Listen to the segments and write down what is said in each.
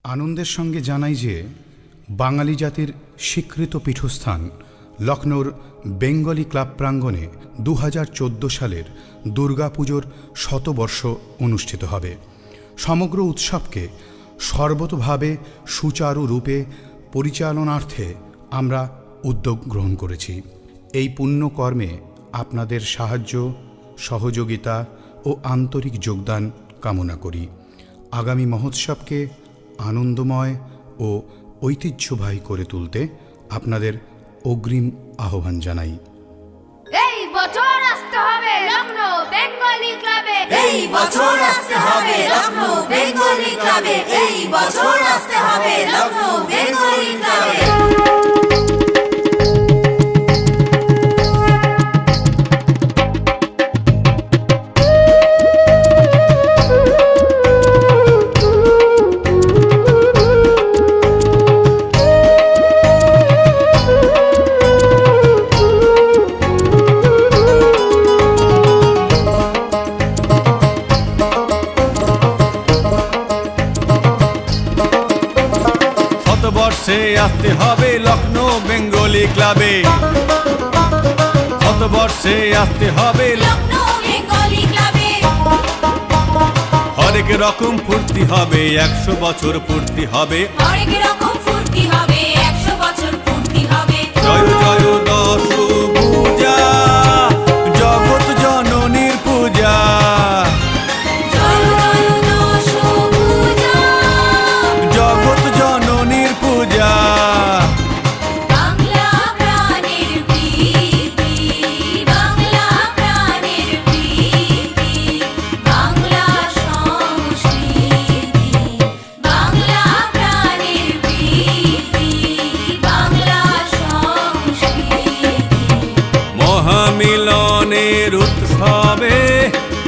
আনন্দের সঙ্গে জানাই যে বাঙালি জাতির স্বীকৃত পীঠস্থান লখনৌর বেঙ্গলি ক্লাব প্রাঙ্গণে 2014 সালের দুর্গাপুজোর শতবর্ষ অনুষ্ঠিত হবে। সমগ্র উৎসবকে সর্বতোভাবে সুচারুরূপে পরিচালনার্থে আমরা উদ্যোগ গ্রহণ করেছি। এই পুণ্যকর্মে আপনাদের সাহায্য, সহযোগিতা ও আন্তরিক যোগদান কামনা করি। আগামী মহোৎসবকে আনন্দময় ও ঐতিহ্যবাহী করে তুলতে আপনাদের অগ্রিম আহ্বান জানাই। এই বছর আসতে হবে লখনৌ বেঙ্গলি ক্লাবে, এই বছর আসতে হবে লখনৌ বেঙ্গলি ক্লাবে, এই বছর আসতে হবে লখনৌ বেঙ্গলি ক্লাবে। শতবর্ষে আসতে হবে লখনৌ বেঙ্গলি ক্লাবে, শতবর্ষে আসতে হবে লখনৌ বেঙ্গলি ক্লাবে। হরেক রকম ফুর্তি হবে, 100 বছর পূর্তি হবে, হরেক রকম ফুর্তি হবে, 100 বছর পূর্তি হবে। জয় জয় দশ পূজা, জগৎ জননীর পূজা, জয় জয় দশ পূজা, জগৎ জননীর পূজা। বাংলা প্রাণের প্রীতি, বাংলা প্রাণের প্রীতি, বাংলা সংস্কৃতি, বাংলা প্রাণের প্রীতি, বাংলা সংস্কৃতি। মহামিলনের উৎসবে,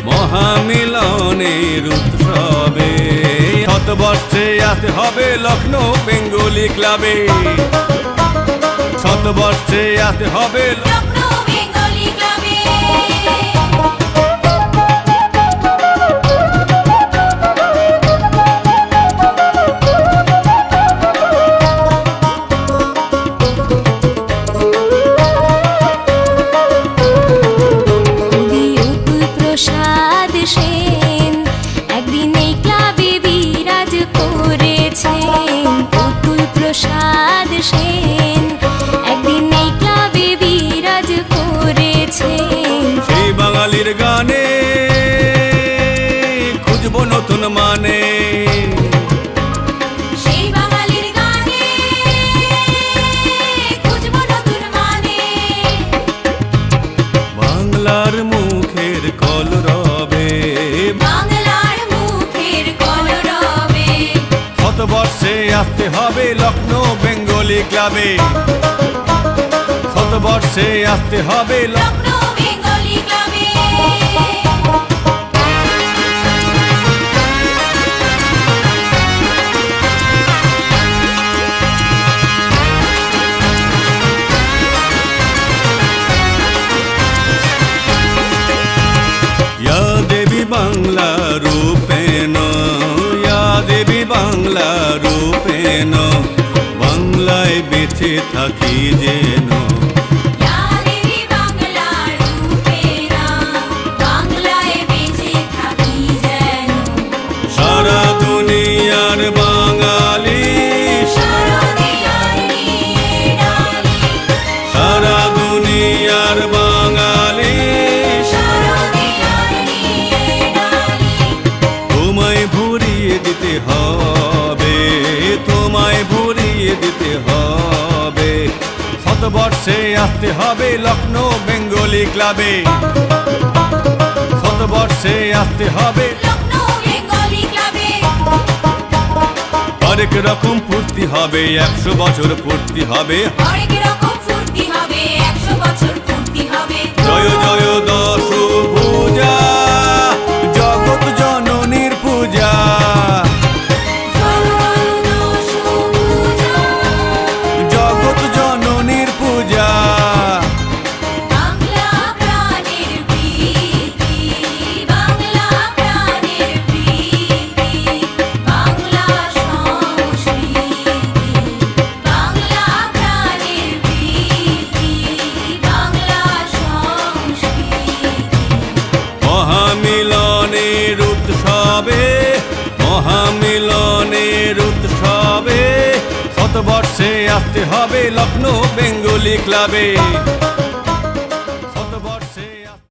মহামিলনের উৎসবে শতবর্ষে আসতে হবে লখনৌ বেঙ্গলি ক্লাবে, শতবর্ষে আসতে হবে লখনৌ বেঙ্গলি ক্লাবে। কবি অতুল প্রসাদ সেন একদিন এই ক্লাবে বিরাজ করেছেন। অতুল প্রসাদ সেন একদিন এই ক্লাবে বিরাজ করেছেন। সেই বাঙালির গানে খুঁজবো নতুন মানে, সেই বাঙালির গানে খুঁজবো নতুন মানে। বাংলার মুখের কলরবে, বাংলার মুখের কলরবে। শতবর্ষে আসতে হবে লখনৌ বেঙ্গলি ক্লাবে, শতবর্ষে আসতে হবে লখনৌ বেঙ্গলি ক্লাবে। या देवी बांग्ला रूपेण, या देवी बांग्ला रूपेण, বাংলায় বেঁচে থাকি যেন। ইয়া দেবী বাংলা রূপেণা, বাংলায় বেঁচে থাকি যেন। সারা দুনিয়ার বাঙালি, শারদীয়ার নিরালি, সারা দুনিয়ার বাঙালি, শারদীয়ার নিরালি। তোমায় ভরিয়ে দিতে হবে, তোমায় ভরিয়ে দিতে হবে। শতবর্ষে আসতে হবে লখনৌ বেঙ্গলি ক্লাবে, শতবর্ষে আসতে হবে লখনৌ বেঙ্গলি ক্লাবে। হরেক রকম ফুর্তি হবে, 100 বছর পূর্তি হবে, হরেক রকম ফুর্তি হবে, 100 বছর পূর্তি হবে। জয় জয় দশ পূজা, জগৎ জননীর পূজা, জয় জয় দশ পূজা, জগৎ জননীর পূজা। বাংলা প্রাণের প্রীতি, বাংলা প্রাণের প্রীতি, বাংলা সংস্কৃতি। হবে মহামিলনের উৎসবে, শতবর্ষে আসতে হবে লখনৌ বেঙ্গলি ক্লাবে।